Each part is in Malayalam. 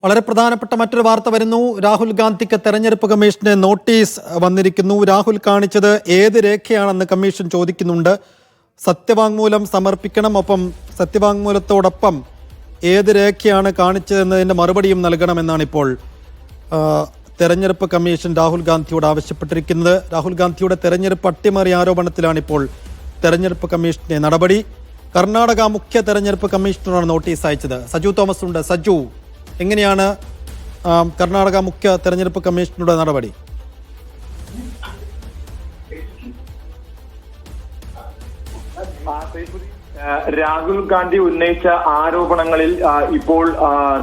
വളരെ പ്രധാനപ്പെട്ട മറ്റൊരു വാർത്ത വരുന്നു. രാഹുൽ ഗാന്ധിക്ക് തെരഞ്ഞെടുപ്പ് കമ്മീഷന് നോട്ടീസ് വന്നിരിക്കുന്നു. രാഹുൽ കാണിച്ചത് ഏത് രേഖയാണെന്ന് കമ്മീഷൻ ചോദിക്കുന്നുണ്ട്. സത്യവാങ്മൂലം സമർപ്പിക്കണം. ഒപ്പം സത്യവാങ്മൂലത്തോടൊപ്പം ഏത് രേഖയാണ് കാണിച്ചതെന്നതിൻ്റെ മറുപടിയും നൽകണമെന്നാണ് ഇപ്പോൾ തെരഞ്ഞെടുപ്പ് കമ്മീഷൻ രാഹുൽ ഗാന്ധിയോട് ആവശ്യപ്പെട്ടിരിക്കുന്നത്. രാഹുൽ ഗാന്ധിയുടെ തെരഞ്ഞെടുപ്പ് അട്ടിമറി ആരോപണത്തിലാണ് ഇപ്പോൾ തെരഞ്ഞെടുപ്പ് കമ്മീഷന്റെ നടപടി. കർണാടക മുഖ്യ തെരഞ്ഞെടുപ്പ് കമ്മീഷണറാണ് നോട്ടീസ് അയച്ചത്. സജു തോമസ് ഉണ്ട്. സജു, എങ്ങനെയാണ് കർണാടക മുഖ്യ തെരഞ്ഞെടുപ്പ് കമ്മീഷണറുടെ നടപടി? രാഹുൽ ഗാന്ധി ഉന്നയിച്ച ആരോപണങ്ങളിൽ ഇപ്പോൾ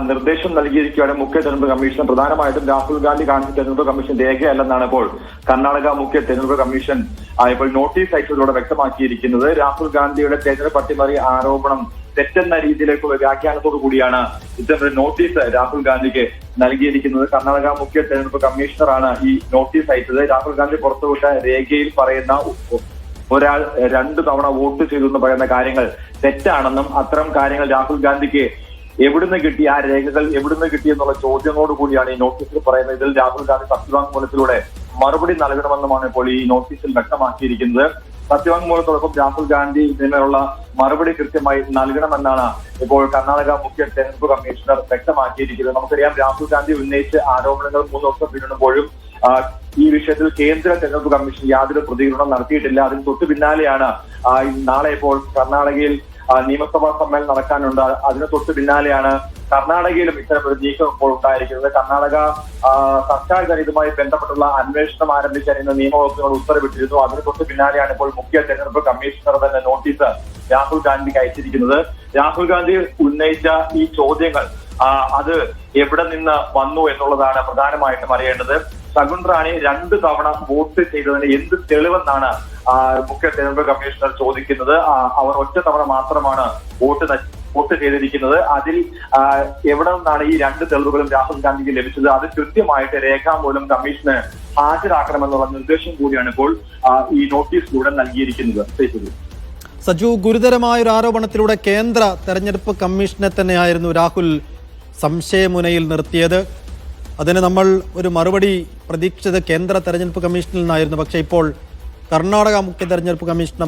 നിർദ്ദേശം നൽകിയിരിക്കുകയാണ് മുഖ്യ തെരഞ്ഞെടുപ്പ് കമ്മീഷൻ. പ്രധാനമായിട്ടും രാഹുൽ ഗാന്ധി കാണിച്ച തെരഞ്ഞെടുപ്പ് കമ്മീഷൻ രേഖയല്ലെന്നാണ് ഇപ്പോൾ കർണാടക മുഖ്യ തെരഞ്ഞെടുപ്പ് കമ്മീഷൻ ഇപ്പോൾ നോട്ടീസ് അയച്ചതിലൂടെ വ്യക്തമാക്കിയിരിക്കുന്നത്. രാഹുൽ ഗാന്ധിയുടെ തെരഞ്ഞെടുപ്പ് അട്ടിമറി ആരോപണം തെറ്റെന്ന രീതിയിലേക്ക് വ്യാഖ്യാനത്തോടു കൂടിയാണ് ഇത്തരത്തിൽ നോട്ടീസ് രാഹുൽ ഗാന്ധിക്ക് നൽകിയിരിക്കുന്നത്. കർണാടക മുഖ്യ തെരഞ്ഞെടുപ്പ് കമ്മീഷണറാണ് ഈ നോട്ടീസ് അയച്ചത്. രാഹുൽ ഗാന്ധി പുറത്തുവിട്ട രേഖയിൽ പറയുന്ന ഒരാൾ 2 തവണ വോട്ട് ചെയ്തു എന്ന് പറയുന്ന കാര്യങ്ങൾ തെറ്റാണെന്നും അത്തരം കാര്യങ്ങൾ രാഹുൽ ഗാന്ധിക്ക് എവിടുന്ന് കിട്ടി, ആ രേഖകൾ എവിടുന്ന് കിട്ടി എന്നുള്ള ചോദ്യങ്ങളോട് കൂടിയാണ് ഈ നോട്ടീസിൽ പറയുന്നത്. ഇതിൽ രാഹുൽ ഗാന്ധി സത്യവാങ്മൂലത്തിലൂടെ മറുപടി നൽകണമെന്നുമാണ് ഇപ്പോൾ ഈ നോട്ടീസിൽ വ്യക്തമാക്കിയിരിക്കുന്നത്. സത്യവാങ്മൂലത്തോടൊപ്പം രാഹുൽ ഗാന്ധി ഇതിനുള്ള മറുപടി കൃത്യമായി നൽകണമെന്നാണ് ഇപ്പോൾ കർണാടക മുഖ്യ തെരഞ്ഞെടുപ്പ് കമ്മീഷണർ വ്യക്തമാക്കിയിരിക്കുന്നത്. നമുക്കറിയാം, രാഹുൽ ഗാന്ധി ഉന്നയിച്ച ആരോപണങ്ങൾ 3 ദിവസം പിന്നിടുമ്പോഴും ഈ വിഷയത്തിൽ കേന്ദ്ര തെരഞ്ഞെടുപ്പ് കമ്മീഷൻ യാതൊരു പ്രതികരണം നടത്തിയിട്ടില്ല. അതിന് തൊട്ടു പിന്നാലെയാണ് നാളെ ഇപ്പോൾ കർണാടകയിൽ നിയമസഭാ സമ്മേളനം നടക്കാനുണ്ട്. അതിന് തൊട്ടു പിന്നാലെയാണ് കർണാടകയിലും ഇത്തരം ഒരു നീക്കം ഇപ്പോൾ ഉണ്ടായിരിക്കുന്നത്. കർണാടക സർക്കാർ ഇതുമായി ബന്ധപ്പെട്ടുള്ള അന്വേഷണം ആരംഭിക്കാൻ ഇന്ന് നിയമവകുപ്പിനോട് ഉത്തരവിട്ടിരുന്നു. അതിന് തൊട്ട് പിന്നാലെയാണ് ഇപ്പോൾ മുഖ്യ തെരഞ്ഞെടുപ്പ് കമ്മീഷണർ തന്നെ നോട്ടീസ് രാഹുൽ ഗാന്ധിക്ക് അയച്ചിരിക്കുന്നത്. രാഹുൽ ഗാന്ധി ഉന്നയിച്ച ഈ ചോദ്യങ്ങൾ അത് എവിടെ നിന്ന് വന്നു എന്നുള്ളതാണ് പ്രധാനമായിട്ടും അറിയേണ്ടത്. ശകുൻ റാണി 2 തവണ വോട്ട് ചെയ്തതിന് എന്ത് തെളിവെന്നാണ് മുഖ്യ തെരഞ്ഞെടുപ്പ് കമ്മീഷണർ ചോദിക്കുന്നത്. അവർ ഒറ്റ തവണ മാത്രമാണ് വോട്ട് ചെയ്തിരിക്കുന്നത്. അതിൽ എവിടെ നിന്നാണ് ഈ 2 തെളിവുകളും രാഹുൽ ഗാന്ധിക്ക് ലഭിച്ചത്? അത് കൃത്യമായിട്ട് രേഖാമൂലം കമ്മീഷന് ഹാജരാക്കണമെന്നുള്ള നിർദ്ദേശം കൂടിയാണ് ഇപ്പോൾ ഈ നോട്ടീസിലൂടെ നൽകിയിരിക്കുന്നത്. സജു, ഗുരുതരമായൊരു ആരോപണത്തിലൂടെ കേന്ദ്ര തെരഞ്ഞെടുപ്പ് കമ്മീഷനെ തന്നെയായിരുന്നു രാഹുൽ സംശയമുനയിൽ നിർത്തിയത്. അതിന് നമ്മൾ ഒരു മറുപടി പ്രതീക്ഷിച്ചത് കേന്ദ്ര തെരഞ്ഞെടുപ്പ് കമ്മീഷനിൽ നിന്നായിരുന്നു. പക്ഷേ ഇപ്പോൾ കർണാടക മുഖ്യ തെരഞ്ഞെടുപ്പ് കമ്മീഷന്റെ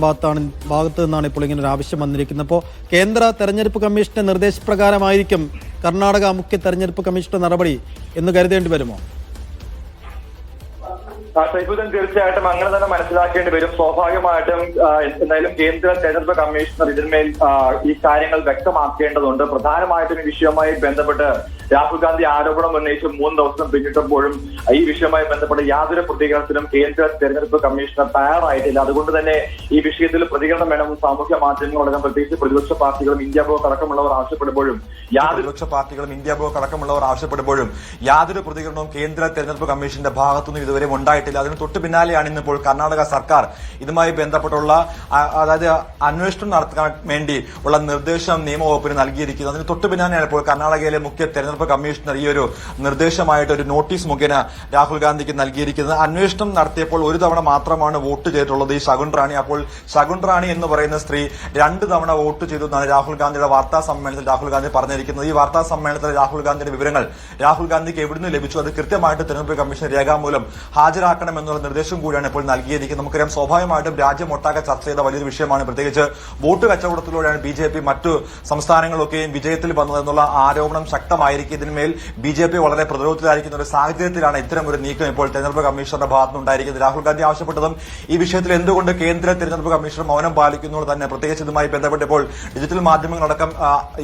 ഭാഗത്ത് നിന്നാണ് ഇപ്പോൾ ഇങ്ങനെ ഒരു ആവശ്യം വന്നിരിക്കുന്നത്. അപ്പോൾ കേന്ദ്ര തെരഞ്ഞെടുപ്പ് കമ്മീഷന്റെ നിർദ്ദേശപ്രകാരമായിരിക്കും കർണാടക മുഖ്യ തെരഞ്ഞെടുപ്പ് കമ്മീഷന്റെ നടപടി എന്ന് കരുതേണ്ടി വരുമോ? സൈഫുദ്ദീൻ, തീർച്ചയായിട്ടും അങ്ങനെ തന്നെ മനസ്സിലാക്കേണ്ടി വരും. സ്വാഭാവികമായിട്ടും എന്തായാലും കേന്ദ്ര തെരഞ്ഞെടുപ്പ് കമ്മീഷണർ ഇതിന്മേൽ ഈ കാര്യങ്ങൾ വ്യക്തമാക്കേണ്ടതുണ്ട്. പ്രധാനമായിട്ടും ഈ വിഷയവുമായി ബന്ധപ്പെട്ട് രാഹുൽ ഗാന്ധി ആരോപണം ഉന്നയിച്ച് 3 ദിവസം പിന്നിട്ടപ്പോഴും ഈ വിഷയവുമായി ബന്ധപ്പെട്ട് യാതൊരു പ്രതികരണത്തിനും കേന്ദ്ര തെരഞ്ഞെടുപ്പ് കമ്മീഷണർ തയ്യാറായിട്ടില്ല. അതുകൊണ്ട് തന്നെ ഈ വിഷയത്തിൽ പ്രതികരണം വേണമെന്ന് സാമൂഹ്യ മാധ്യമങ്ങളടക്കം പ്രത്യേകിച്ച് പ്രതിപക്ഷ പാർട്ടികളും ഇന്ത്യ ബ്ലോക്ക് അടക്കമുള്ളവർ ആവശ്യപ്പെടുമ്പോഴും യാതൊരു പ്രതികരണവും കേന്ദ്ര തെരഞ്ഞെടുപ്പ് കമ്മീഷന്റെ ഭാഗത്തുനിന്നും ഇതുവരെ ഉണ്ടായിട്ടില്ല. അതിന് തൊട്ടു പിന്നാലെയാണ് ഇന്നിപ്പോൾ കർണാടക സർക്കാർ ഇതുമായി ബന്ധപ്പെട്ടുള്ള അന്വേഷണം നടത്താൻ വേണ്ടി ഉള്ള നിർദ്ദേശം നിയമവകുപ്പിന് നൽകിയിരിക്കുന്നത്. അതിന് തൊട്ടു പിന്നാലെയാണ് ഇപ്പോൾ കർണാടകയിലെ മുഖ്യ തെരഞ്ഞെടുപ്പ് കമ്മീഷണർ ഈ ഒരു നിർദ്ദേശമായിട്ട് ഒരു നോട്ടീസ് മുഖേന രാഹുൽ ഗാന്ധിക്ക് നൽകിയിരിക്കുന്നത്. അന്വേഷണം നടത്തിയപ്പോൾ 1 തവണ മാത്രമാണ് വോട്ട് ചെയ്തിട്ടുള്ളത് ഈ ശകുൻ റാണി. അപ്പോൾ ശകുൻ റാണി എന്ന് പറയുന്ന സ്ത്രീ 2 തവണ വോട്ട് ചെയ്തു എന്നാണ് രാഹുൽ ഗാന്ധിയുടെ വാർത്താ സമ്മേളനത്തിൽ രാഹുൽ ഗാന്ധി പറഞ്ഞിരിക്കുന്നത്. ഈ വാർത്താ സമ്മേളനത്തിൽ രാഹുൽ ഗാന്ധിയുടെ വിവരങ്ങൾ രാഹുൽ ഗാന്ധിക്ക് എവിടുന്ന് ലഭിച്ചു, അത് കൃത്യമായിട്ട് തെരഞ്ഞെടുപ്പ് കമ്മീഷൻ രേഖാമൂലം ഹാജരാക്കണമെന്നുള്ള നിർദ്ദേശം കൂടിയാണ് ഇപ്പോൾ നൽകിയിരിക്കുന്നത്. നമുക്കറിയാം, സ്വാഭാവികമായിട്ടും രാജ്യമൊട്ടാകെ ചർച്ച ചെയ്ത വലിയൊരു വിഷയമാണ്. പ്രത്യേകിച്ച് വോട്ട് കച്ചവടത്തിലൂടെയാണ് BJP മറ്റു സംസ്ഥാനങ്ങളൊക്കെയും വിജയത്തിൽ വന്നതെന്നുള്ള ആരോപണം ശക്തമായിരിക്കും. ഇതിന്മേൽ BJP വളരെ പ്രതിരോധത്തിലായിരിക്കുന്ന ഒരു സാഹചര്യത്തിലാണ് ഇത്തരം ഒരു നീക്കം ഇപ്പോൾ തെരഞ്ഞെടുപ്പ് കമ്മീഷണറുടെ ഭാഗത്തുനിന്നുണ്ടായിരിക്കുന്നത്. രാഹുൽ ഗാന്ധി ആവശ്യപ്പെട്ടതും ഈ വിഷയത്തിൽ എന്തുകൊണ്ട് കേന്ദ്ര തെരഞ്ഞെടുപ്പ് കമ്മീഷണർ മൗനം പാലിക്കുന്നു തന്നെ. പ്രത്യേകിച്ച് ഇതുമായി ബന്ധപ്പെട്ടപ്പോൾ ഡിജിറ്റൽ മാധ്യമങ്ങളടക്കം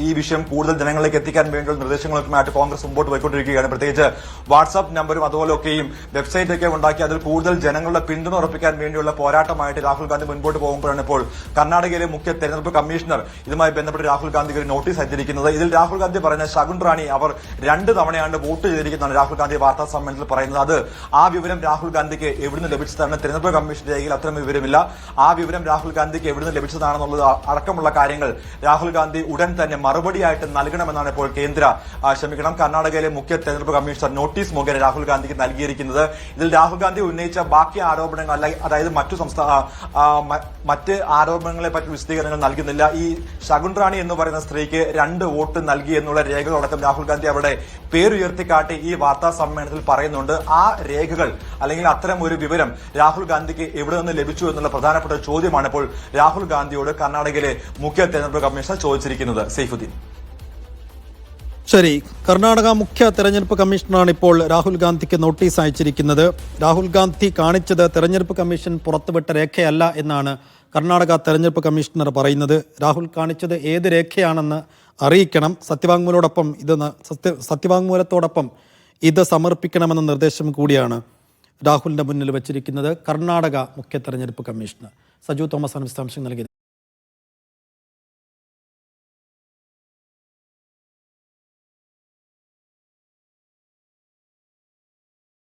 ഈ വിഷയം കൂടുതൽ ജനങ്ങളിലേക്ക് എത്തിക്കാൻ വേണ്ടിയുള്ള നിർദ്ദേശങ്ങളൊക്കെയായിട്ട് കോൺഗ്രസ് മുമ്പോട്ട് പോയിക്കൊണ്ടിരിക്കുകയാണ്. പ്രത്യേകിച്ച് വാട്സ്ആപ്പ് നമ്പറും അതുപോലെയൊക്കെയും വെബ്സൈറ്റൊക്കെ ഉണ്ടാക്കി അതിൽ കൂടുതൽ ജനങ്ങളുടെ പിന്തുണ ഉറപ്പിക്കാൻ വേണ്ടിയുള്ള പോരാട്ടമായിട്ട് രാഹുൽ ഗാന്ധി മുൻപോട്ട് പോകുമ്പോഴാണ് ഇപ്പോൾ കർണാടകയിലെ മുഖ്യ തെരഞ്ഞെടുപ്പ് കമ്മീഷണർ ഇതുമായി ബന്ധപ്പെട്ട് രാഹുൽ ഗാന്ധിക്ക് ഒരു നോട്ടീസ് അയച്ചിരിക്കുന്നത്. ഇതിൽ രാഹുൽ ഗാന്ധി പറഞ്ഞ ശകുൻ റാണി അവർ 2 തവണയാണ് വോട്ട് ചെയ്തിരിക്കുന്നതാണ് രാഹുൽ ഗാന്ധി വാർത്താ സമ്മേളനത്തിൽ പറയുന്നത്. അത് ആ വിവരം രാഹുൽ ഗാന്ധിക്ക് എവിടുന്ന് ലഭിച്ചതാണ്? തെരഞ്ഞെടുപ്പ് കമ്മീഷൻ രേഖയിൽ അത്തരം വിവരമില്ല. ആ വിവരം രാഹുൽ ഗാന്ധിക്ക് എവിടുന്ന് ലഭിച്ചതാണെന്നുള്ളത് അടക്കമുള്ള കാര്യങ്ങൾ രാഹുൽ ഗാന്ധി ഉടൻ തന്നെ മറുപടിയായിട്ട് നൽകണമെന്നാണ് ഇപ്പോൾ കർണാടകയിലെ മുഖ്യ തെരഞ്ഞെടുപ്പ് കമ്മീഷണർ നോട്ടീസ് മുഖേന രാഹുൽ ഗാന്ധിക്ക് നൽകിയിരിക്കുന്നത്. ഇതിൽ രാഹുൽ ഗാന്ധി ഉന്നയിച്ച ബാക്കി ആരോപണങ്ങൾ, അതായത് മറ്റ് ആരോപണങ്ങളെ പറ്റി വിശദീകരണങ്ങൾ നൽകുന്നില്ല. ഈ ശകുൻ റാണി എന്ന് പറയുന്ന സ്ത്രീക്ക് 2 വോട്ട് നൽകി എന്നുള്ള രേഖകളടക്കം രാഹുൽ ഗാന്ധി ഗാന്ധി അവിടെ പേരുയർത്തിക്കാട്ടി ഈ വാർത്താ സമ്മേളനത്തിൽ പറയുന്നുണ്ട്. ആ രേഖകൾ അല്ലെങ്കിൽ അത്തരം ഒരു വിവരം രാഹുൽ ഗാന്ധിക്ക് എവിടെ നിന്ന് ലഭിച്ചു എന്നുള്ള പ്രധാനപ്പെട്ട ചോദ്യമാണ് ഇപ്പോൾ രാഹുൽ ഗാന്ധിയോട് കർണാടകയിലെ മുഖ്യ തെരഞ്ഞെടുപ്പ് കമ്മീഷണർ ചോദിച്ചിരിക്കുന്നത്. സൈഫുദ്ദീൻ. ശരി, കർണാടക മുഖ്യ തെരഞ്ഞെടുപ്പ് കമ്മീഷണറാണ് ഇപ്പോൾ രാഹുൽ ഗാന്ധിക്ക് നോട്ടീസ് അയച്ചിരിക്കുന്നത്. രാഹുൽ ഗാന്ധി കാണിച്ചത് തെരഞ്ഞെടുപ്പ് കമ്മീഷൻ പുറത്തുവിട്ട രേഖയല്ല എന്നാണ് കർണാടക തെരഞ്ഞെടുപ്പ് കമ്മീഷണർ പറയുന്നത്. രാഹുൽ കാണിച്ചത് ഏത് രേഖയാണെന്ന് അറിയിക്കണം. സത്യവാങ്മൂലത്തോടൊപ്പം ഇത് സമർപ്പിക്കണമെന്ന നിർദ്ദേശം കൂടിയാണ് രാഹുലിന്റെ മുന്നിൽ വച്ചിരിക്കുന്നത് കർണാടക മുഖ്യ തെരഞ്ഞെടുപ്പ് കമ്മീഷണർ. സജു തോമസ് ആണ് വിശദാംശം നൽകിയത്.